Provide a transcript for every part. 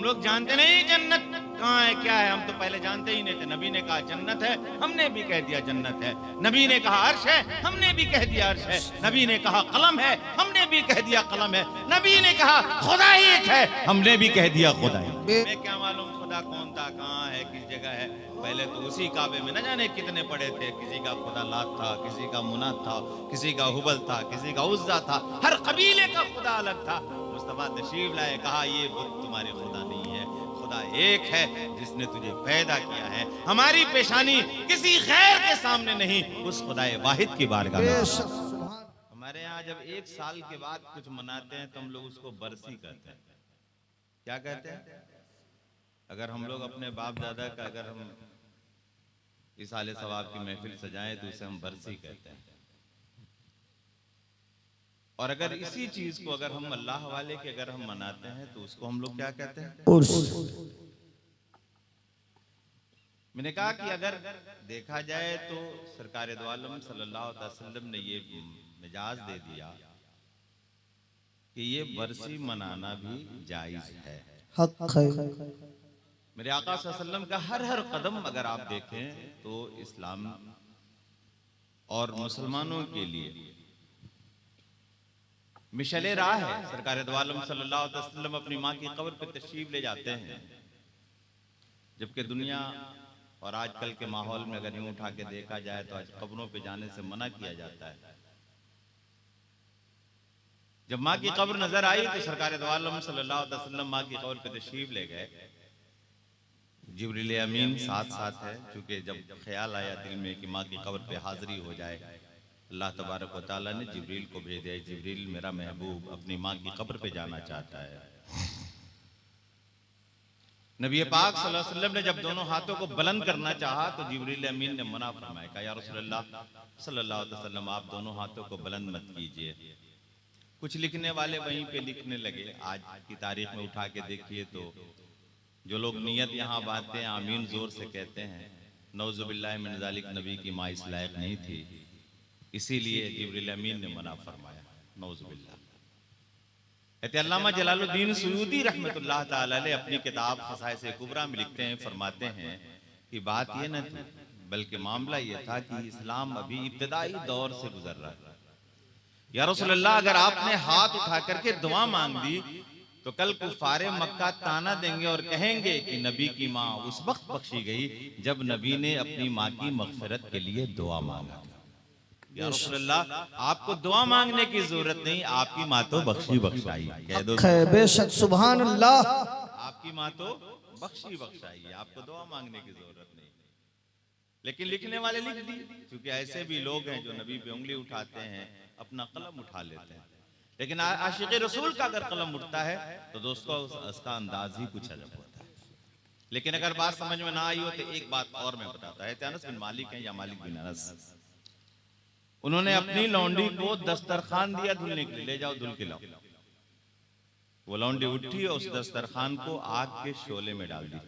हम लोग जानते नहीं जन्नत कहाँ है, क्या है, हम तो पहले जानते ही नहीं थे। नबी ने कहा जन्नत है, हमने भी कह दिया जन्नत है। नबी ने कहा अर्श है, हमने भी कह दिया अर्श है। नबी ने कहा कलम है, हमने भी कह दिया कलम है। नबी ने कहा खुदा एक है, हमने भी कह दिया खुदा एक। मैं क्या मालूम खुदा कौन था, कहाँ है, किस जगह है। पहले तो उसी काबे में न जाने कितने पड़े थे। किसी का खुदा लात था, किसी का मुनात था, किसी का हुबल था, किसी का उज्जा था। हर कबीले का खुदा अलग था। मुस्तफा तशरीफ लाए, कहा ये बुत तुम्हारे खुदा नहीं है, खुदा एक है जिसने तुझे पैदा किया है। हमारी पेशानी किसी गैर के सामने नहीं, उस खुदाए वाहिद की बारगाह में। हमारे यहाँ जब एक साल के बाद कुछ मनाते हैं तो हम लोग उसको बरसी कहते हैं। क्या कहते हैं? अगर हम लोग अपने बाप दादा का अगर हम इस साले सवाब की महफिल सजाएं तो उसे हम बरसी कहते हैं। और अगर इसी चीज को अगर हम अल्लाह वाले के अगर हम मनाते हैं तो उसको हम लोग क्या कहते हैं? उर्स। मैंने कहा कि अगर देखा जाए तो सरकार दो आलम सल्लल्लाहु अलैहि वसल्लम ने ये मिजाज दे दिया कि ये बरसी मनाना भी जायज है, हक है। मेरे आका सल्लल्लाहु अलैहि वसल्लम का हर हर कदम अगर आप देखें तो इस्लाम और मुसलमानों के लिए मिशले राह है। सरकार दो आलम सल्लल्लाहु अलैहि वसल्लम अपनी माँ की कब्र पे तशरीफ ले जाते हैं, जबकि दुनिया और आजकल के माहौल में अगर यूं उठा के देखा जाए तो आज कब्रों पे जाने से मना किया जाता है। जब माँ की कब्र नजर आई तो सरकार दो आलम सल्लल्लाहु अलैहि वसल्लम माँ की कब्र पे तशरीफ ले गए। जिब्रील अमीन साथ साथ है, क्योंकि जब ख्याल आया दिल में कि माँ की कब्र पे हाजिरी हो जाए, अल्लाह तबारक व तआला ने जिब्रील को भेज दिया। जिब्रील मेरा महबूब अपनी माँ की कब्र पे जाना चाहता है। नबी पाक सल्लल्लाहु अलैहि वसल्लम ने जब दोनों हाथों को बुलंद करना चाहा तो जिब्रील अमीन ने मना फरमाया, कहा या रसूलल्लाह सल्लल्लाहु अलैहि वसल्लम आप दोनों हाथों को बुलंद मत कीजिए। कुछ लिखने वाले वहीं पे लिखने लगे। आज की तारीख में उठा के देखिए तो जो लोग नियत यहाँ बांधते हैं आमीन जोर से कहते हैं। नौजुबिल्लाह मिन ज़ालिक, नबी की माँ इस लायक नहीं थी, इसीलिए जिब्रील अमीन ने मना फरमाया। नौजुबिल्लाह। अल्लामा जलालुद्दीन सुयूती रहमतुल्लाह ताला अलैह अपनी किताब ख़साइस कुबरा में लिखते हैं, फरमाते हैं कि बात ये न थी बल्कि मामला ये था कि इस्लाम अभी इब्तदाई दौर से गुजर रहा है। या रसूलल्लाह अगर आपने हाथ उठा करके दुआ मांग दी तो कल कुफारे मक्का ताना देंगे और कहेंगे कि नबी की माँ उस वक्त बख्शी गई जब नबी ने अपनी माँ की मगफिरत के लिए दुआ मांगा। या रसूलल्लाह आपको दुआ मांगने की जरूरत नहीं, आपकी माँ तो बख्शी बख्शाई। कह दो बेशक, सुभान अल्लाह। आपकी माँ तो बख्शी बख्शाई है, आपको दुआ मांगने की जरूरत नहीं। लेकिन लिखने वाले लिख दी, क्योंकि ऐसे भी लोग हैं जो नबी पे उंगली उठाते हैं, अपना कलम उठा लेते हैं। लेकिन आशिक़ रसूल का अगर कलम उठता है तो दोस्तों उसका अंदाज ही कुछ अलग होता है। लेकिन अगर बात समझ में ना आई हो तो एक बात और मैं बताता है। अनस बिन मालिक है या मालिक बिन अनस, उन्होंने अपनी लौंडी को दस्तरखान दिया धुलने के लिए, ले जाओ धुल के लाओ। वो लौंडी उठी और उस दस्तरखान को आग के शोले में डाल दी।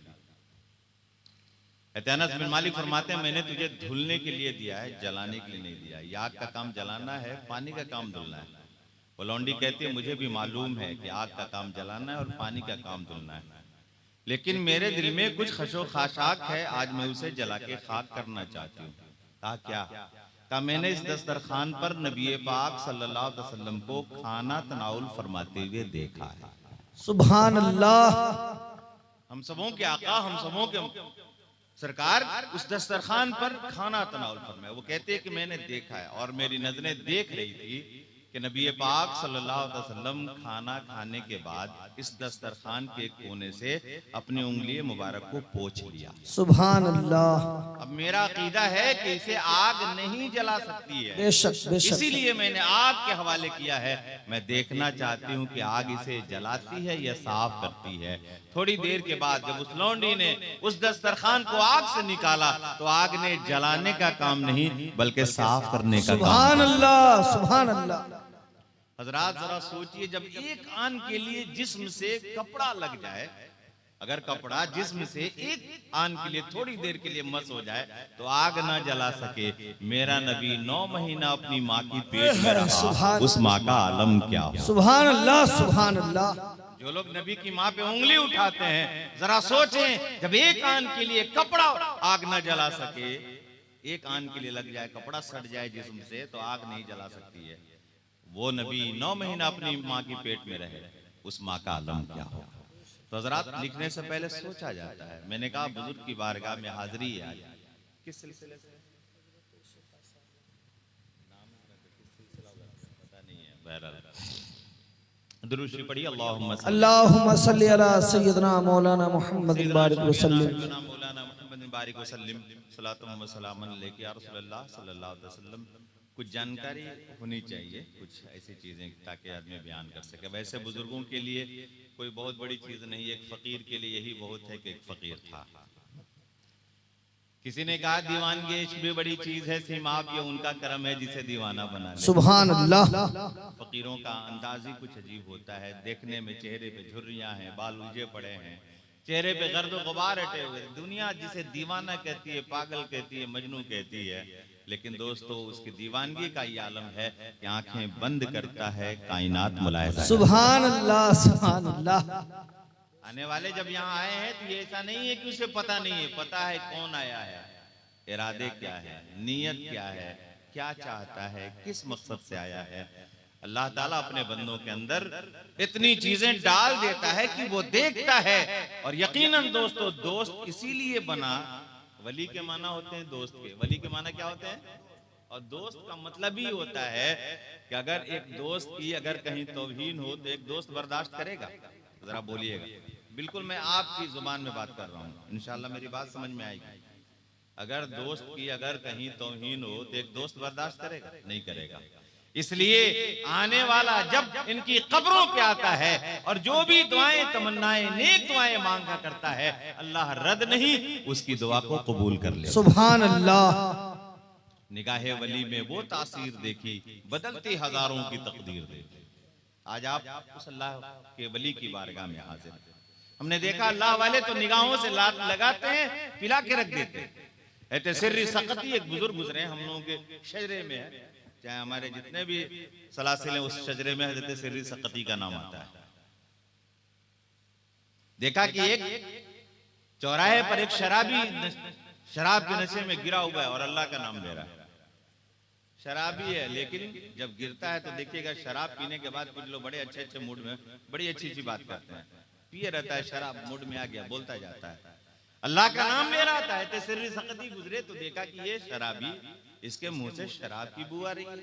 अनस बिन मालिक फरमाते हैं मैंने तुझे धुलने के लिए दिया है, जलाने के लिए नहीं दिया। ये आग का काम जलाना है, पानी का काम धुलना है। वो लौंडी कहती है मुझे भी मालूम है कि आग का काम जलाना है और पानी का काम धुलना है, लेकिन मेरे दिल में कुछ खशो खाशाक है, आज मैं उसे जला के खाक करना चाहती हूँ। कहा क्या? कहा मैंने इस दस्तरखान पर नबी पाक सल्लल्लाहु अलैहि वसल्लम को खाना तनाउल फरमाते हुए देखा है। सुभान अल्लाह। हम सबों के आका, हम सबों के सरकार उस दस्तरखान पर खाना तनाउल फरमाया। वो कहते हैं कि मैंने देखा है और मेरी नजरें देख रही थी कि नबी पाक सल्लल्लाहु अलैहि वसल्लम खाना खाने के बाद इस दस्तरखान के कोने से अपनी उंगली मुबारक को पोंछ लिया। सुभान अल्लाह। अब मेरा अकीदा है कि इसे आग नहीं जला सकती है, बेशक बेशक, इसीलिए मैंने आग के हवाले किया है। मैं देखना चाहती हूँ कि आग इसे जलाती है या साफ करती है। थोड़ी देर के बाद जब उस लौंडी ने उस दस्तरखान को आग से निकाला तो आग ने जलाने का काम नहीं बल्कि साफ करने का काम। सुभान अल्लाह, सुभान अल्लाह। हजरात जरा सोचिए, जब एक आन के लिए जिस्म से कपड़ा लग जाए, अगर कपड़ा जिस्म से एक आन के लिए थोड़ी देर के लिए मस हो जाए तो आग ना जला सके, मेरा नबी 9 महीना अपनी माँ की पेट में रहा, उस माँ का आलम क्या हो। सुभान अल्लाह, सुभान अल्लाह। जो लोग नबी की माँ पे उंगली उठाते हैं, जरा सोचें, जब एक आन के लिए कपड़ा आग न जला सके, एक आन के लिए लग जाए, कपड़ा सड़ जाए जिस्म से, तो आग नहीं जला सकती है। वो नबी 9 महीना अपनी माँ की पेट में रहे, उस माँ का आलम क्या हो। तो हजरात, लिखने से पहले सोचा जाता है। मैंने कहा बुजुर्ग की बारगाह में हाजिरी है आज। किस सिलसिले से पता नहीं है, बहरहाल दुरूद शरीफ पढ़िए। अल्लाहुम्मा सल्ली अला सय्यदना मौलाना मुहम्मद बारिक वसल्लम। मौलाना मुहम्मद बारिक वसल्लम सलातुम व सलामन अलैका या रसूलल्लाह सल्लल्लाहु अलैहि वसल्लम। कुछ जानकारी होनी चाहिए, कुछ ऐसी चीजें ताकि आदमी बयान कर सके। वैसे बुजुर्गों के लिए कोई बहुत बड़ी चीज नहीं, एक फकीर के लिए यही बहुत है कि एक फकीर था। किसी ने कहा दीवानगी इश्क भी बड़ी चीज है, सिमाब ये उनका करम है जिसे दीवाना बना ले। सुभान अल्लाह। फकीरों का अंदाज ही कुछ अजीब होता है। देखने में चेहरे पे झुर्रियां हैं, बाल उलझे पड़े हैं, चेहरे पे गर्द गुबार हटे हुए। दुनिया जिसे दीवाना कहती है, पागल कहती है, मजनू कहती है, लेकिन दोस्तों उसकी दीवानगी का ये आलम है कि आंखें बंद करता है, कायनात मुलाहिजा। सुभान अल्लाह, सुभान अल्लाह। आने वाले जब यहाँ आए हैं तो ये ऐसा नहीं है कि उसे पता नहीं है, पता है कौन आया है, इरादे क्या है, नीयत क्या है, क्या चाहता है, किस मकसद से आया है। अल्लाह ताला अपने बंदों के अंदर इतनी चीजें डाल देता है कि वो देखता है। और यकीनन दोस्तों, दोस्त इसीलिए बना, वली के माना होते हैं दोस्त के, वली के माना क्या होते हैं, और दोस्त का मतलब ही होता है कि अगर एक दोस्त की अगर कहीं तौहीन हो तो एक दोस्त बर्दाश्त करेगा? जरा बोलिएगा। बिल्कुल मैं आपकी जुबान में बात कर रहा हूँ, इंशाल्लाह मेरी बात समझ में आएगी। अगर दोस्त की अगर कहीं तौहीन हो तो एक दोस्त बर्दाश्त करेगा? नहीं करेगा। इसलिए आने वाला जब इनकी कब्रों पे आता है और जो भी दुआएं तमन्नाएं नेक दुआएं मांगा करता है, अल्लाह रद्द नहीं उसकी दुआ को कबूल कर ले। सुभान अल्लाह। निगाहे वली में वो तासीर देखी, बदलती हजारों की तकदीर देखी। आज आप उस अल्लाह के वली की बारगाह में हाजिर। हमने देखा अल्लाह वाले तो निगाहों से लात लगाते हैं, पिला के रख देते हैं। ऐसे सिर्री सकती एक बुजुर्ग गुजरे हम लोगों के शजरे में है, चाहे हमारे जितने भी सलासिल उस शजरे में हजरत सिर्री सकती का नाम आता है। देखा कि एक चौराहे पर एक शराबी शराब के नशे में गिरा हुआ है और अल्लाह का नाम ले रहा है। शराबी है, लेकिन जब गिरता है तो देखिएगा शराब पीने के बाद कुछ लोग बड़े अच्छे अच्छे मूड में बड़ी अच्छी अच्छी बात करते हैं, पिए रहता है, शराब मूड में आ गया, बोलता जाता है, अल्लाह का नाम ले रहा था। ऐसे सिर्री सकती गुजरे तो देखा कि ये शराबी, इसके मुंह से शराब की बू आ रही है।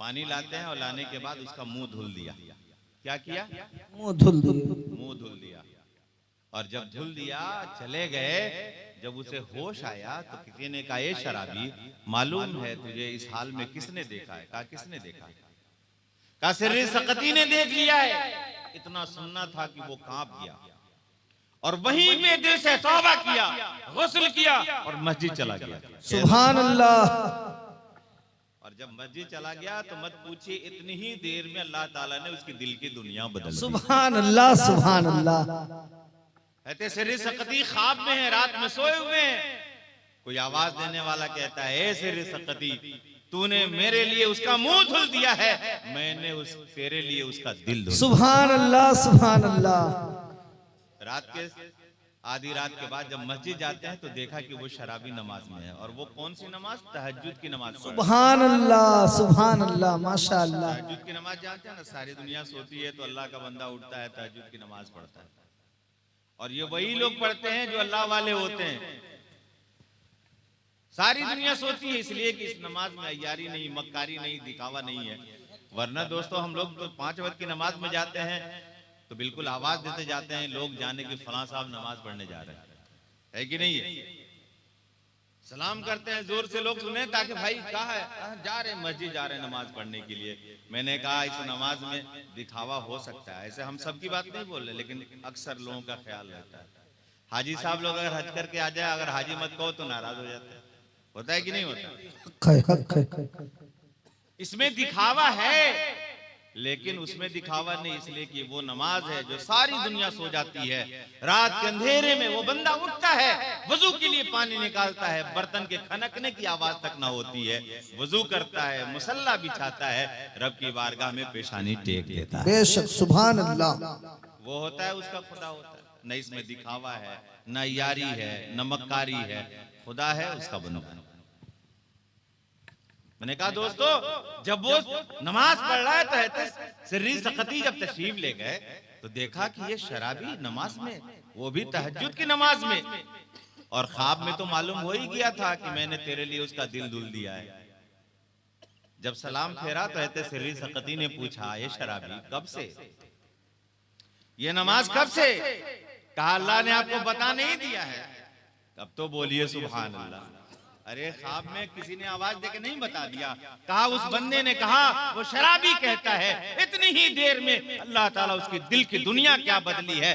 पानी लाते हैं और लाने के बाद उसका मुंह धुल दिया। क्या किया? मुंह धुल दिया। मुंह धुल दिया। और जब धुल दिया चले गए, जब उसे होश आया तो किसी ने कहा ये शराबी, मालूम है तुझे इस हाल में किसने देखा है? कहा किसने देखा? कहा सिर्री सकती ने देख लिया है। इतना सुनना था कि वो कांप गया और वहीं पे दिल से तौबा किया, गुस्ल किया और मस्जिद चला गया। सुभान अल्लाह। और जब मस्जिद चला गया तो मत पूछिए, इतनी ही देर में अल्लाह ताला ने उसकी दिल की दुनिया बदल दी। सुभान अल्लाह, सुभान अल्लाह। कहते सिर्री सकती ख्वाब में है, रात में सोए हुए हैं, कोई आवाज देने वाला कहता है ए सिर्री सकती, तूने मेरे लिए उसका मुंह धुल दिया है, मैंने तेरे लिए उसका दिल धुल। सुभान अल्लाह, सुभान अल्लाह। रात के आधी रात के बाद जब मस्जिद जाते हैं तो देखा कि वो शराबी नमाज में है। और वो कौन सी नमाज? तहज्जुद की नमाज। सुभान अल्लाह, सुभान अल्लाह, माशाअल्लाह। तहज्जुद की नमाज जानते हैं ना, सारी दुनिया सोती है तो अल्लाह का बंदा उठता है, तहज्जुद की नमाज पढ़ता है। और ये वही लोग पढ़ते हैं जो अल्लाह वाले होते हैं। सारी दुनिया सोती है इसलिए कि इस नमाज में अय्यारी नहीं, मक्कारी नहीं, दिखावा नहीं है। वरना दोस्तों हम लोग तो 5 वक्त की नमाज में जाते हैं तो बिल्कुल आवाज देते जाते हैं, लोग जाने कि फलां साहब नमाज पढ़ने जा रहे हैं, है कि नहीं है? सलाम करते हैं जोर से, लोग सुने ताकि भाई कहाँ है? जा रहे मस्जिद जा रहे हैं नमाज पढ़ने के लिए। मैंने कहा इस नमाज में दिखावा हो सकता है, ऐसे हम सबकी बात नहीं बोल रहे, लेकिन अक्सर लोगों का ख्याल रहता है। हाजी साहब लोग अगर हज करके आ जाए, अगर हाजी मत कहो तो नाराज हो जाते हैं, होता है कि नहीं होता? हक है, हक है। इसमें दिखावा है। लेकिन उसमें दिखावा नहीं, इसलिए कि वो नमाज है जो सारी दुनिया सो जाती है, रात के अंधेरे में वो बंदा उठता है, वजू के लिए पानी निकालता है, बर्तन के खनकने की आवाज तक ना होती है, वजू करता है, मुसल्ला बिछाता है, रब की बारगाह में पेशानी टेक देता है। बेशक सुभान अल्लाह। वो होता है उसका खुदा होता है, न इसमें दिखावा है, न यारी है, न मक्कारी है, खुदा है उसका बनो। मैंने कहा दोस्तों, जब वो नमाज पढ़ रहा है तो सिर्री सखती जब तशरीफ ले गए तो देखा कि ये शराबी नमाज में, वो भी तहज्जुद की नमाज में, और ख्वाब में तो मालूम हो ही गया था कि मैंने तेरे लिए उसका दिल दुल दिया है। जब सलाम फेरा तो कहते सिर्री सखती ने पूछा, ये शराबी कब से, ये नमाज कब से? कहा अल्लाह ने आपको बता नहीं दिया है। कब तो बोलिए सुभान अल्लाह। अरे ख्वाब में किसी ने आवाज देके नहीं बता दिया। कहा उस बंदे ने कहा वो शराबी कहता है, इतनी ही देर में अल्लाह ताला उसकी दिल की दुनिया क्या बदली है।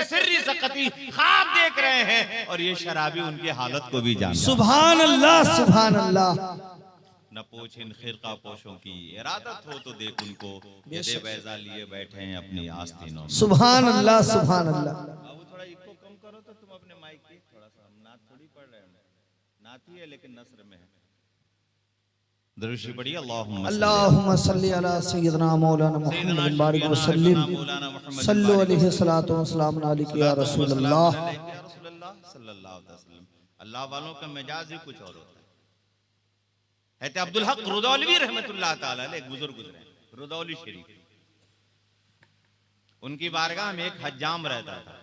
सिर्री सकती ख्वाब देख रहे हैं और ये शराबी उनकी हालत को भी जानता है। सुभान अल्लाह सुभान अल्लाह। न पूछ इन खिरका पोशों की, इरादत हो तो देख उनको, ये बैजा लिए बैठे हैं अपनी आस्तीनों में। सुभान अल्लाह सुभान अल्लाह। बाबू थोड़ा इको कम करो तो तुम अपने माइक की, थोड़ा सा नात थोड़ी पढ़ रहे हैं, नात ही है लेकिन नस्र में है। दरूशी पढ़िए, अल्लाहुम्मा सल्ली अला सय्यिदना मौलाना मुहम्मद बारिक वसल्लिम सल्लु अलैहि सलातो वसलाम अलैका या रसूल अल्लाह। सल्लल्लाहु अलैहि वसल्लम। अल्लाह वालों का मिजाज ही कुछ और होता है। कहते अब्दुल हक रुदौलवी रहमतुल्लाह ताला अलैह बुजुर्ग गुजरे, रुदौली शरीफ, उनकी बारगाह में एक हज्जाम रहता था।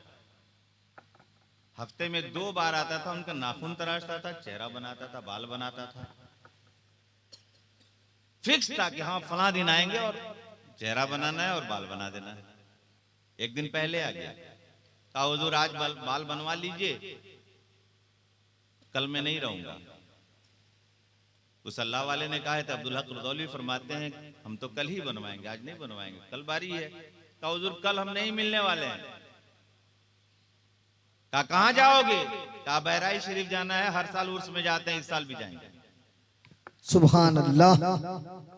हफ्ते में 2 बार आता था, उनका नाखून तराशता था, चेहरा बनाता था, बाल बनाता था। फिक्स था कि हाँ फला दिन आएंगे और चेहरा बनाना है और बाल बना देना है। एक दिन पहले आ गया, कहा हुजूर आज बाल बनवा लीजिए, कल मैं नहीं रहूंगा। उस अल्लाह वाले ने कहा है तो अब्दुल हक रुदौली फरमाते हैं हम तो कल ही बनवाएंगे, आज नहीं बनवाएंगे, कल बारी है। कहा हुजूर कल हम नहीं मिलने वाले हैं। कहा कहां जाओगे? कहा बहराई शरीफ जाना है, हर साल उर्स में जाते हैं, इस साल भी जाएंगे। सुभान अल्लाह।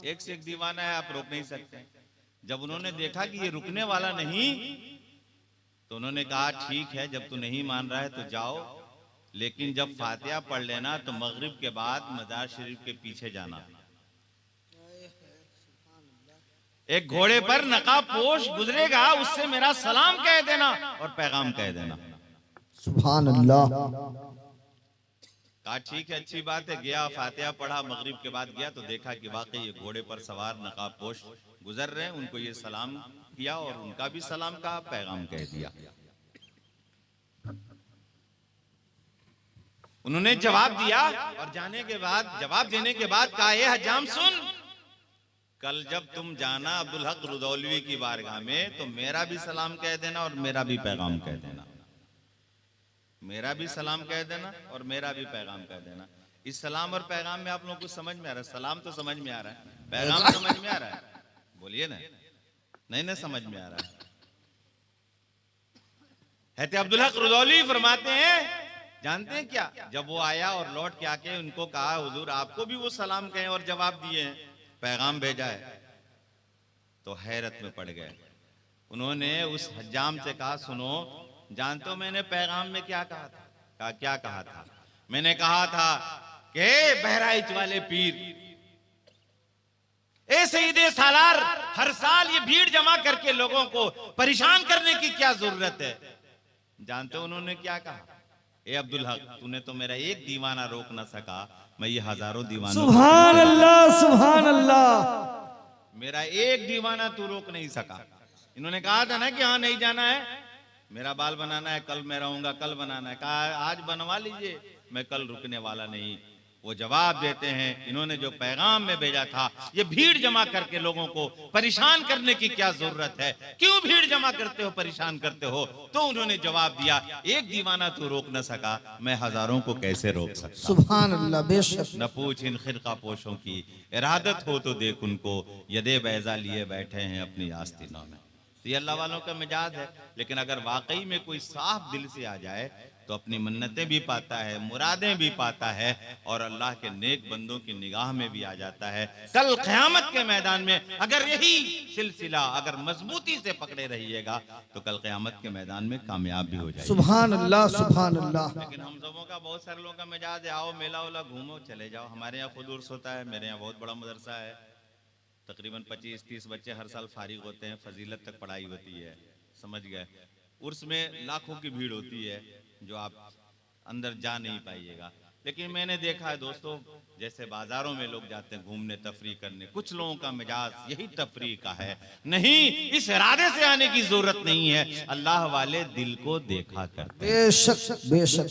एक से एक दीवाना है, आप रोक नहीं सकते। जब उन्होंने देखा कि ये रुकने वाला नहीं तो उन्होंने कहा ठीक है, जब तू नहीं मान रहा है तो जाओ, लेकिन जब फातिहा पढ़ लेना तो मगरिब के बाद मजार शरीफ के पीछे जाना। एक घोड़े पर नकाब पोश गुजरेगा, उससे मेरा सलाम कह देना और पैगाम कह देना। सुभान अल्लाह। कहा ठीक है, अच्छी बात है। गया, फातिहा पढ़ा, मगरिब के बाद गया तो देखा कि वाकई ये घोड़े पर सवार नकाब पोश गुजर रहे हैं। उनको ये सलाम किया और उनका भी सलाम कहा, पैगाम कह दिया। उन्होंने जवाब दिया और जाने के बाद, जवाब देने के बाद कहा ये हज्जाम सुन, कल जब तुम जाना अब्दुल हक रुदौलवी की बारगाह में तो मेरा भी सलाम कह देना और मेरा भी पैगाम कह देना। मेरा भी सलाम कह देना और मेरा भी पैगाम कह देना। इस सलाम और पैगाम में आप लोगों को समझ में आ रहा है? सलाम तो समझ में आ रहा है, पैगाम समझ में आ रहा है? बोलिए ना। नहीं समझ में आ रहा है। कहते अब्दुल हक रुदौली फरमाते हैं जानते हैं क्या, जब वो आया और लौट के आके उनको कहा हुजूर आपको भी वो सलाम कहें और जवाब दिए हैं, पैगाम भेजा है, तो हैरत में पड़ गए। उन्होंने उस हज्जाम से कहा सुनो, जानते हो मैंने पैगाम में क्या कहा था? कहा क्या कहा था? मैंने कहा था कि बहराइच वाले पीर, ए सईदे सालार, हर साल ये भीड़ जमा करके लोगों को परेशान करने की क्या जरूरत है? जानते हो उन्होंने क्या कहा? ए अब्दुल हक, तूने तो मेरा एक दीवाना रोक ना सका, मैं ये हजारों दीवाना। सुभान अल्लाह सुभान अल्लाह। मेरा एक दीवाना तू रोक नहीं सका। इन्होंने कहा था ना कि हाँ नहीं जाना है, मेरा बाल बनाना है, कल मैं रहूंगा, कल बनाना है। कहा आज बनवा लीजिए, मैं कल रुकने वाला नहीं। वो जवाब देते हैं इन्होंने जो पैगाम में भेजा था, ये भीड़ जमा करके लोगों को परेशान करने की क्या जरूरत है? क्यों भीड़ जमा करते हो, परेशान करते हो? तो उन्होंने जवाब दिया एक दीवाना तो रोक न सका, मैं हजारों को कैसे रोक सकता? सुभान अल्लाह। बेशक। न पूछ इन खिरका पोशों की, इरादत हो तो देख उनको, यदे बैजा लिए बैठे हैं अपनी आस्तीनों में। तो ये अल्लाह वालों का मिजाज है। लेकिन अगर वाकई में कोई साफ दिल से आ जाए तो अपनी मन्नतें भी पाता है, मुरादें भी पाता है और अल्लाह के नेक बंदों की निगाह में भी आ जाता है। कल क़यामत के मैदान में अगर यही सिलसिला अगर मजबूती से पकड़े रहिएगा तो कल क़यामत के मैदान में कामयाब भी हो जाएगा। सुभान अल्लाह, सुभान अल्लाह। लेकिन हम सबों का, बहुत सारे लोगों का मिजाज है, आओ मेला वाला घूमो चले जाओ। हमारे यहाँ खुद उर्स होता है, मेरे यहाँ बहुत बड़ा मदरसा है, तकरीबन 25-30 बच्चे हर साल फारिग होते हैं, फजीलत तक पढ़ाई होती है, समझ गए। उर्स में लाखों की भीड़ होती है जो आप अंदर जा नहीं पाइएगा। लेकिन मैंने देखा है दोस्तों, जैसे बाजारों में लोग जाते हैं घूमने तफरी करने, कुछ लोगों का मिजाज यही तफरी का है। नहीं, इस इरादे से आने की जरूरत नहीं है, अल्लाह वाले दिल को देखा करते हैं। बेशक बेशक,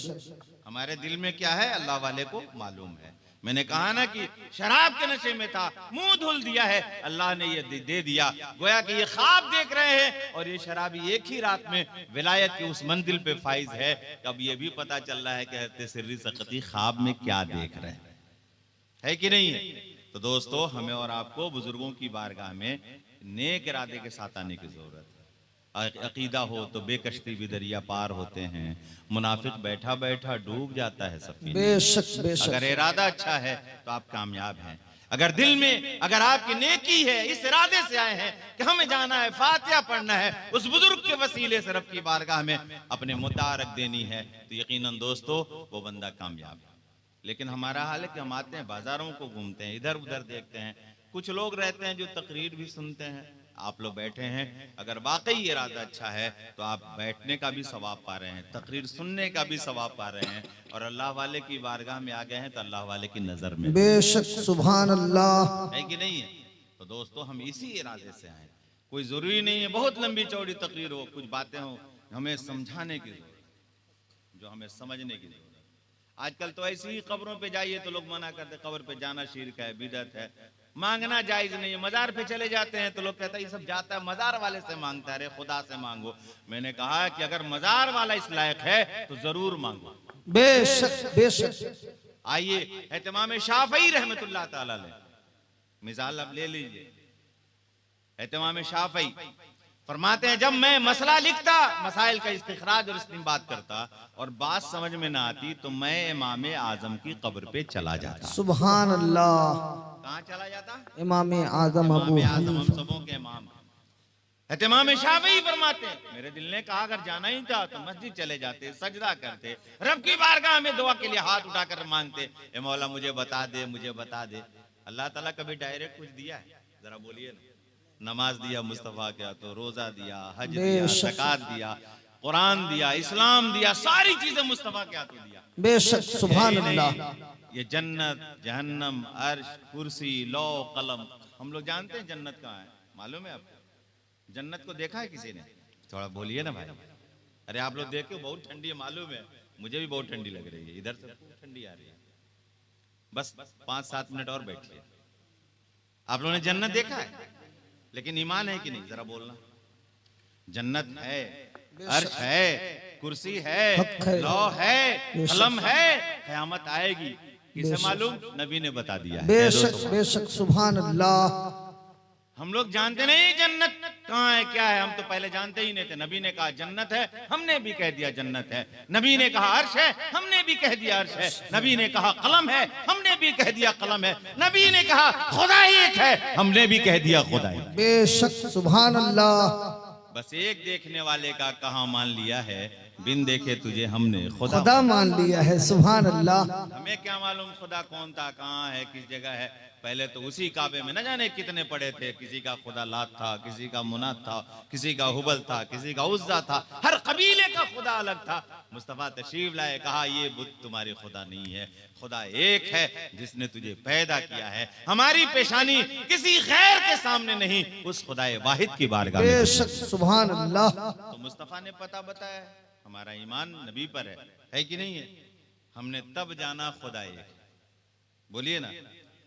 हमारे दिल में क्या है अल्लाह वाले को मालूम है। मैंने कहा ना कि शराब के नशे में था, मुंह धुल दिया है, अल्लाह ने ये दे दिया। गोया कि ये ख्वाब देख रहे हैं और ये शराबी एक ही रात में विलायत की उस मंजिल पे फाइज है। अब ये भी पता चल रहा है कि हज़रत सिर्री सक़ती ख्वाब में क्या देख रहे हैं, है कि नहीं है। तो दोस्तों, हमें और आपको बुजुर्गों की बारगाह में नेक इरादे के साथ आने की जरूरत है। अकीदा हो तो बेकश्ती भी दरिया पार होते हैं, मुनाफिक बैठा बैठा डूब जाता है सफीने। बेशक बेशक। अगर इरादा अच्छा है तो आप कामयाब हैं। अगर दिल में अगर आपकी नेकी है, इस इरादे से आए हैं कि हमें जाना है, फातिहा पढ़ना है, उस बुजुर्ग के वसीले से रब की बारगाह में अपने मुद्दा रख देनी है, तो यकीनन दोस्तों वो बंदा कामयाब है। लेकिन हमारा हाल है कि हम आते हैं, बाजारों को घूमते हैं, इधर उधर देखते हैं। कुछ लोग रहते हैं जो तकरीर भी सुनते हैं। आप लोग बैठे हैं, अगर वाकई इरादा अच्छा है तो आप बैठने का भी सवाब पा रहे हैं, तकरीर सुनने का भी सवाब पा रहे हैं, और अल्लाह वाले की बारगाह में आ गए हैं तो अल्लाह वाले की नजर में बेशक, सुभान अल्लाह, है कि नहीं है। तो दोस्तों, हम इसी इरादे से आए। कोई जरूरी नहीं है बहुत लंबी चौड़ी तकरीर हो, कुछ बातें हो हमें समझाने की जरूरत, जो हमें समझने की जरूरत। आजकल तो ऐसी ही कब्रों पे जाइए तो लोग मना करते, कब्र पे जाना शिर्क है, बिदअत है, मांगना जायज नहीं है। मजार पे चले जाते हैं तो लोग कहते हैं ये सब जाता है, मजार वाले से मांगता है, अरे खुदा से मांगो। मैंने कहा कि अगर मजार वाला इस लायक है तो जरूर मांगो। बेशक बेशक। आइए एहतमाम शाफई रहमतुल्लाह ताला अलैह मिसाल अब ले लीजिए। एहतमाम शाफई फरमाते हैं, जब मैं मसला लिखता, मसाइल का इस्तिखराज और इस्तिंबात करता और बात समझ में ना आती तो मैं इमाम आजम की कब्र पे चला जाता। सुभान अल्लाह। कहाँ चला जाता? इमाम आजम अबू हम हनीफा। सबों के इमाम इमाम शाफई फरमाते हैं, मेरे दिल ने कहा अगर जाना ही था तो मस्जिद चले जाते, सजदा करते, रब की बारगाह में दुआ के लिए हाथ उठाकर मांगते, ए मौला मुझे बता दे, मुझे बता दे। अल्लाह ताला कभी डायरेक्ट कुछ दिया है? जरा बोलिए ना। नमाज दिया मुस्तफा क्या तो, रोजा दिया, हज दिया, ज़कात दिया, कुरान दिया, इस्लाम दिया, सारी चीजें मुस्तफा क्या तो दिया। बेशक, सुभान अल्लाह। ये जन्नत, जहन्नम, अर्श, कुर्सी, लौ, कलम, हम लोग जानते हैं जन्नत कहाँ है, मालूम है आपको? जन्नत को देखा है किसी ने? थोड़ा बोलिए ना भाई। अरे आप लोग देखो, बहुत ठंडी है, मालूम है, मुझे भी बहुत ठंडी लग रही है, इधर से ठंडी आ रही है। बस 5-7 मिनट और बैठिए। आप लोगों ने जन्नत देखा है, लेकिन ईमान है कि नहीं? जरा बोलना। जन्नत है, अर्श है, कुर्सी है, लौ है, कलम है, क़यामत आएगी। किसे मालूम? नबी ने बता दिया है। बेशक बेशक, सुभान अल्लाह। हम लोग जानते नहीं जन्नत कहाँ है, क्या है, हम तो पहले जानते ही नहीं थे। नबी ने कहा जन्नत है, हमने भी कह दिया जन्नत है। नबी ने कहा अर्श है, हमने भी कह दिया अर्श है। नबी ने कहा कलम है, हमने भी कह दिया कलम है। नबी ने कहा खुदा एक है, हमने भी कह दिया खुदा एक। बेशक, सुभान अल्लाह। बस एक देखने वाले का कहा मान लिया है, बिन देखे तुझे हमने खुदा मान लिया है। सुभान अल्लाह। हमें क्या मालूम खुदा कौन था, कहाँ है, किस जगह है। पहले तो उसी काबे में न जाने कितने पड़े थे, किसी का खुदा लात था, किसी का मुनात था, किसी का हुबल था, किसी का उज्जा था, हर कबीले का खुदा अलग था। मुस्तफा तशरीफ लाए, कहा ये बुत तुम्हारी खुदा नहीं है, खुदा एक है जिसने तुझे पैदा किया है। हमारी पेशानी किसी गैर के सामने नहीं, उस खुदाए वाहिद की बारगाह में। बेशक, सुभान अल्लाह। तो मुस्तफा ने पता बताया, हमारा ईमान नबी पर है कि नहीं है? हमने तब जाना खुदा एक, बोलिए ना।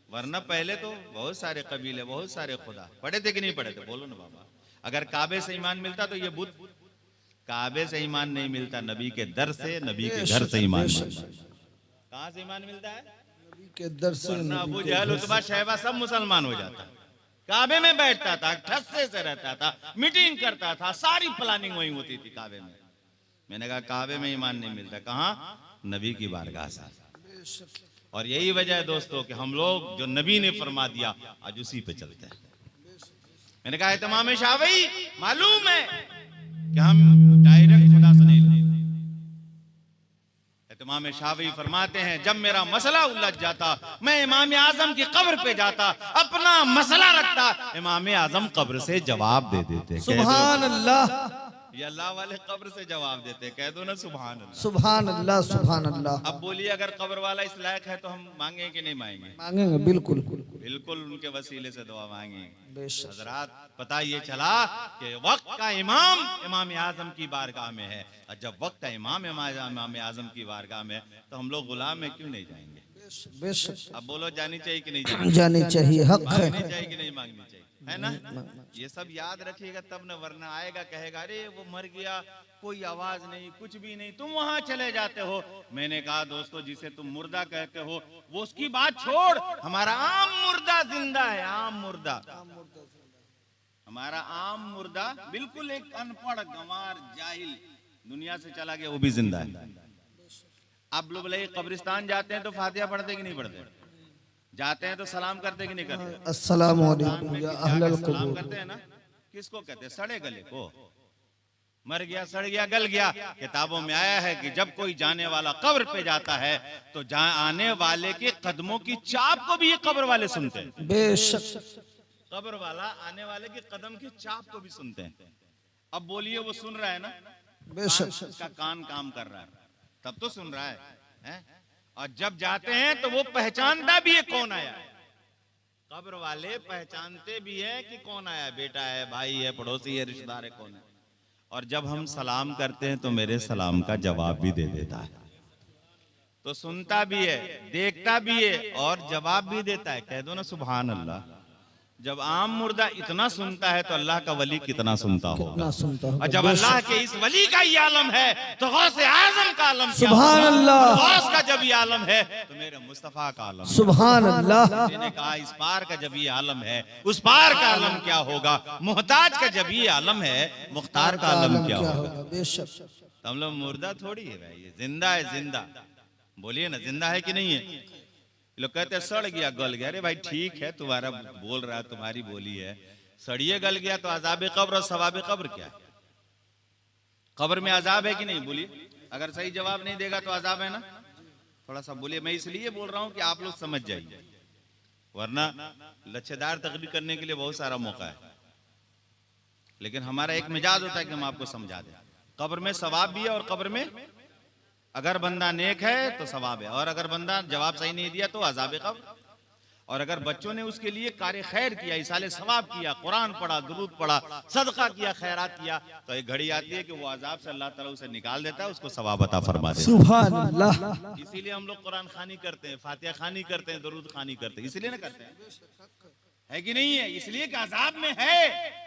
वरना पहले तो बहुत सारे कबीले, बहुत सारे खुदा पढ़े थे कि नहीं पढ़े थे? बोलो ना बाबा। अगर काबे से ईमान मिलता तो ये बुत, काबे से ईमान नहीं मिलता, नबी के दर से, नबी के घर से ईमान मिलता। कहाँ से ईमान मिलता है? नबी के दर से। अबू जहल, उतबा, शैबा सब मुसलमान हो जाता। काबे में बैठता था, ठस्से से रहता था, मीटिंग करता था, सारी प्लानिंग वही होती थी काबे में। मैंने कहा काबे में ईमान नहीं मिलता, कहां? नबी की बारगाह से। और यही वजह है दोस्तों कि हम लोग जो नबी ने फरमा दिया आज उसी पे चलते हैं। मैंने कहा इमाम शाफई मालूम है कि हम डायरेक्ट खुदा से नहीं लेते। इमाम शाफई फरमाते हैं जब मेरा मसला उलझ जाता मैं इमाम आजम की कब्र पे जाता, अपना मसला रखता, इमाम आजम कब्र से जवाब दे देते। सुभान अल्लाह। ये अल्लाह वाले कब्र से जवाब देते, कह दो ना सुभान अल्लाह। सुभान अल्लाह सुभान अल्लाह। अब बोलिए अगर कब्र वाला इस लायक है तो हम मांगे कि नहीं मांगेंगे? मांगेंगे बिल्कुल बिल्कुल, उनके वसीले से दुआ मांगेंगे। बेशक। हजरात पता ये चला कि वक्त का इमाम इमाम आजम की बारगाह में है, और जब वक्त का इमाम इमाम आजम की बारगाह में तो हम लोग गुलाम में क्यों नहीं जाएंगे? बेशक। अब बोलो जानी चाहिए कि नहीं जानी चाहिए, हक है। मांगनी चाहिए कि नहीं मांगनी चाहिए, है ना? ये सब याद रखिएगा तब न, वरना आएगा कहेगा अरे वो मर गया, कोई आवाज नहीं, कुछ भी नहीं, तुम वहां चले जाते हो। मैंने कहा दोस्तों जिसे तुम मुर्दा कहते हो वो उसकी बात छोड़, हमारा आम मुर्दा जिंदा है। आम मुर्दा, हमारा आम मुर्दा बिल्कुल एक अनपढ़ गंवार जाहिल दुनिया से चला गया, वो भी जिंदा है। आप लोग कब्रिस्तान जाते हैं तो फातिहा पढ़ते कि नहीं पढ़ते? जाते हैं तो सलाम करते कि नहीं करते? अस्सलाम वालेकुम या अहलल सलाम क़ुबूर। करते हैं ना? किसको कहते हैं? सड़े गले को। मर गया, सड़ गया, गल गया। किताबों में आया है कि जब कोई जाने वाला कब्र पे जाता है तो आने वाले के कदमों की चाप को भी ये कब्र वाले सुनते हैं। बेशक। कब्र वाला आने वाले के कदम की चाप को भी सुनते हैं। अब बोलिए वो सुन रहा है ना? बेशक। उसका कान काम कर रहा है तब तो सुन रहा है? और जब जाते हैं तो वो पहचानता भी है कौन आया है। कब्र वाले पहचानते भी है कि कौन आया, बेटा है, भाई है, पड़ोसी है, रिश्तेदार है, कौन है। और जब हम सलाम करते हैं तो मेरे सलाम का जवाब भी दे देता है। तो सुनता भी है, देखता भी है और जवाब भी देता है। कह दो ना सुभान अल्लाह। जब आम मुर्दा इतना सुनता है तो अल्लाह का वली कितना सुनता होगा। और जब अल्लाह के इस वली का ये आलम है तो गौसे आजम का आलम क्या होगा? सुभान अल्लाह। गौस का जब ये आलम है तो मेरे मुस्तफा का आलम। सुभान अल्लाह। मैंने कहा इस पार का जब ये आलम है उस पार का आलम क्या होगा? मोहताज का जब ये आलम है मुख्तार का आलम क्या होगा? बेशक। तो हम लोग मुर्दा थोड़ी है भाई, ये जिंदा है। जिंदा बोलिए ना, जिंदा है कि नहीं है? लोग कहते हैं सड़ गया, गल गया। अरे भाई ठीक है, तुम्हारा बोल रहा है, तुम्हारी बोली है, सड़िए गल गया तो अजाब कब्र और सवाब कब्र क्या है? कब्र में अजाब है कि नहीं? बोलिए। अगर सही जवाब नहीं देगा तो अजाब है ना? थोड़ा सा बोलिए। मैं इसलिए बोल रहा हूं कि आप लोग समझ जाइए, वरना लच्छेदार तकरीर करने के लिए बहुत सारा मौका है, लेकिन हमारा एक मिजाज होता है कि हम आपको समझा दें। कब्र में सवाब भी है और कब्र में अगर बंदा नेक है तो सवाब है, और अगर बंदा जवाब सही नहीं दिया तो अजाब कब्र। और अगर बच्चों ने उसके लिए कार्य खैर किया, इसाले सवाब किया, कुरान पढ़ा, दुरूद पढ़ा, सदका किया, खैरात किया, तो एक घड़ी आती है कि वो अजाब से अल्लाह ताला उसे निकाल देता है, उसको सवाब अता फरमा देता है। सुभान अल्लाह। इसीलिए हम लोग कुरान खानी करते हैं, फातिहा खानी करते हैं, दुरूद खानी करते हैं, इसलिए ना करते हैं, है कि नहीं है? इसलिए कि अजाब में है,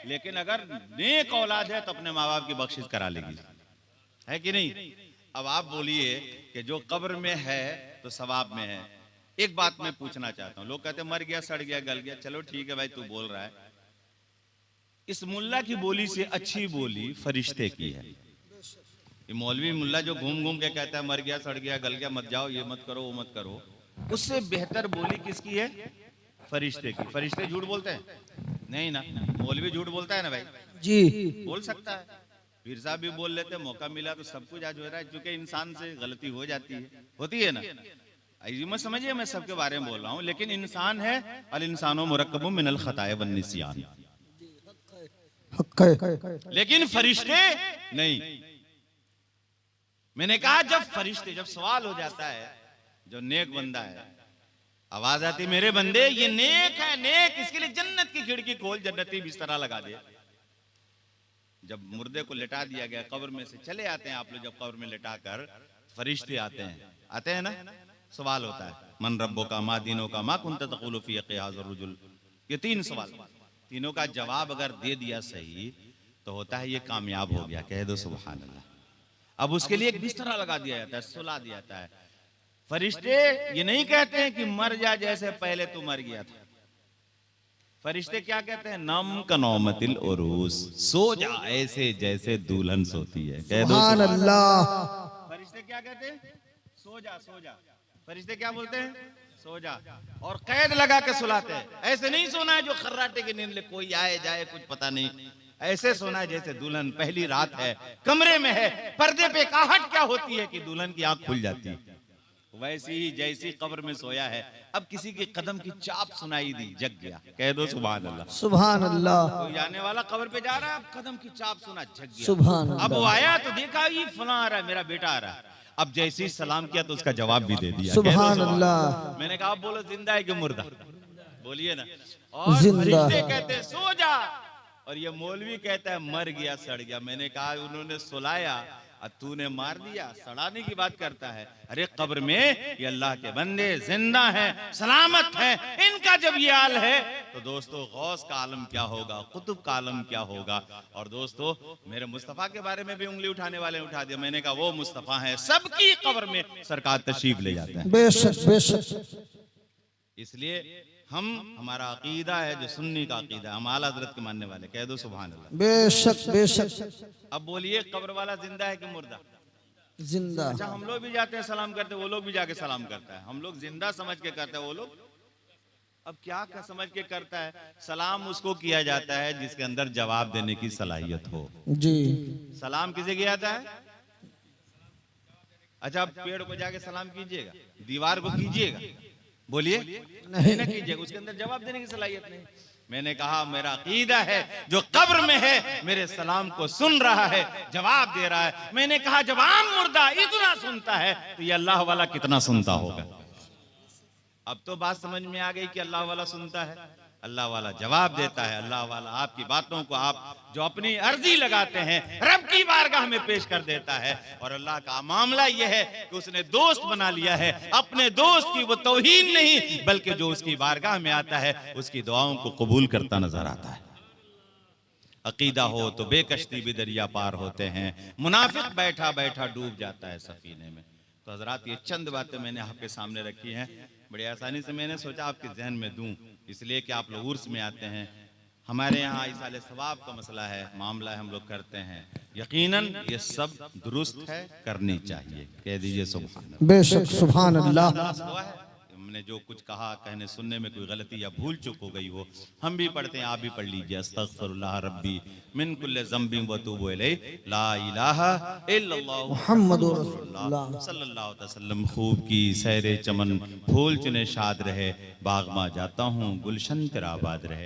लेकिन अगर नेक औलाद है तो अपने माँ बाप की बख्शिश करा लेगी, है कि नहीं? अब आप बोलिए कि जो कब्र में है तो सवाब में है। एक बात मैं पूछना चाहता हूं, लोग कहते हैं मर गया, सड़ गया, गल गया। चलो ठीक है भाई, तू बोल रहा है, इस मुल्ला की बोली से अच्छी बोली फरिश्ते की है। ये मौलवी मुल्ला जो घूम घूम के कहता है मर गया, सड़ गया, गल गया, मत जाओ, ये मत करो, वो मत करो, उससे बेहतर बोली किसकी है? फरिश्ते की। फरिश्ते झूठ बोलते हैं? नहीं ना। मौलवी झूठ बोलता है ना भाई? जी बोल सकता है, पीर साहब भी बोल लेते, मौका मिला तो सब कुछ आज हो रहा है, क्योंकि इंसान से गलती हो जाती है, होती है ना। ये मत समझिए मैं सबके बारे में बोल रहा हूँ, लेकिन इंसान है, अल इंसानो मुरक्कबुम मिनल खताए वन निस्यान, लेकिन फरिश्ते नहीं। मैंने कहा जब फरिश्ते, जब सवाल हो जाता है, जो नेक बंदा है, आवाज आती मेरे बंदे ये नेक है, नेक, इसके लिए जन्नत की खिड़की खोल, जन्नती बिस्तरा लगा दे। जब मुर्दे को लिटा दिया गया, कब्र में से चले आते हैं आप लोग, जब कब्र में लिटा कर फरिश्ते आते हैं ना, सवाल होता है मन रब्बो का, मा दीनों का, मा कुंत तक़ूलु फी क़ियाज़िर रुजुल। ये तीन सवाल, तीनों का जवाब अगर दे दिया सही तो होता है ये कामयाब हो गया, कह दो सुभान अल्लाह। अब उसके लिए एक बिस्तरा लगा दिया जाता है, सुला दिया जाता है। फरिश्ते ये नहीं कहते हैं कि मर जा जैसे पहले तू मर गया था, फरिश्ते क्या कहते हैं? नम कनौमतिल उरूस, सो जा ऐसे जैसे दुल्हन सोती है। कह दो सुभान अल्लाह। फरिश्ते क्या कहते हैं? सो जा, सो जा। फरिश्ते क्या बोलते हैं? सो जा। और कैद लगा के सुलाते हैं। ऐसे नहीं सोना है जो खर्राटे की नींद ले, कोई आए जाए कुछ पता नहीं। ऐसे सोना है जैसे दुल्हन पहली रात है, कमरे में है, पर्दे पे आहट क्या होती है कि दुल्हन की आंख खुल जाती है, वैसी ही जैसी कब्र में सोया है। अब किसी के कदम की चाप सुनाई दी, जग गया। कह दो सुभान अल्लाह। सुभान अल्लाह। कोई जाने वाला कब्र पे जा रहा है, अब कदम की चाप सुना, जग गया। सुभान अब वो अल्लाह। आया तो देखा ये फला आ रहा है, मेरा बेटा आ रहा है। अब जैसे ही सलाम किया तो उसका जवाब भी दे दिया। सुभान अल्लाह। मैंने कहा आप बोलो जिंदा है कि मुर्दा? बोलिए ना। और जिंदा फरिश्ते है। कहते हैं सो जा, और ये मौलवी कहता है मर गया, सड़ गया। मैंने कहा उन्होंने सुलाया और तूने मार दिया, सड़ाने की बात करता है। अरे कब्र में ये अल्लाह के बंदे जिंदा हैं, सलामत हैं, इनका जब ये हाल है तो दोस्तों गौस का आलम क्या होगा, कुतुब का आलम क्या होगा। और दोस्तों मेरे मुस्तफा के बारे में भी उंगली उठाने वाले उठा दिया। मैंने कहा वो मुस्तफा है, सबकी कब्र में सरकार तशरीफ ले जाते हैं। बेशक बेशक। इसलिए हमारा अकीदा है जो सुन्नी का अकीदा, हम आला हज़रत के मानने वाले। कह दो सुभान अल्लाह। बेशक बेशक। अब बोलिए कब्र वाला जिंदा है कि मुर्दा? जिंदा। अच्छा, हम लोग भी जाते हैं सलाम करते, वो लोग भी जाके सलाम करता है। हम लोग जिंदा समझ के करते हैं, वो लोग अब क्या समझ के करता है? सलाम उसको किया जाता है जिसके अंदर जवाब देने की सलाहियत हो। जी। सलाम किसे किया जाता है? अच्छा, आप पेड़ को जाके सलाम कीजिएगा, दीवार को कीजिएगा? बोलिए नहीं ना कीजिएगा, उसके अंदर जवाब देने की सलाहियत नहीं। मैंने कहा मेरा अकीदा है जो कब्र में है मेरे सलाम को सुन रहा है, जवाब दे रहा है। मैंने कहा जब आम मुर्दा इतना सुनता है तो ये अल्लाह वाला कितना सुनता होगा। अब तो बात समझ में आ गई कि अल्लाह वाला सुनता है, अल्लाह वाला जवाब देता है। अल्लाह वाला आपकी बातों को आप जो अपनी अर्जी लगाते हैं रब की बारगाह में पेश कर देता है। और अल्लाह का मामला यह है कि उसने दोस्त बना लिया है। अपने दोस्त की वो तौहीन नहीं बल्कि जो उसकी बारगाह में आता है उसकी दुआओं को कबूल करता नजर आता है। अकीदा हो तो बेकश्ती भी दरिया पार होते हैं, मुनाफिक बैठा बैठा डूब जाता है सफीने में। तो हजरात ये चंद बातें मैंने आपके सामने रखी हैं, बड़ी आसानी से मैंने सोचा आपके जहन में दूं, इसलिए कि आप लोग उर्स में आते हैं। हमारे यहाँ इसाले सवाब का मसला है, मामला है, हम लोग करते हैं। यकीनन ये सब दुरुस्त है, करनी चाहिए। कह दीजिए सुभान अल्लाह। बेशक सुभान अल्लाह। दुआ है हमने जो कुछ कहा कहने सुनने में कोई गलती या भूल चूक हो गई हो, हम भी पढ़ते हैं, आप भी पढ़ लीजिए। अस्तगफिरुल्लाह रब्बी मिन कुल्li ज़ंबिन व तूबु इलैहि ला इलाहा इल्लल्लाह मुहम्मदुर रसूलुल्लाह सल्लल्लाहु अलैहि वसल्लम। खूब की सैरे चमन, फूल चुने शाद रहे, बाग में जाता हूँ गुलशन तेरा आबाद रहे।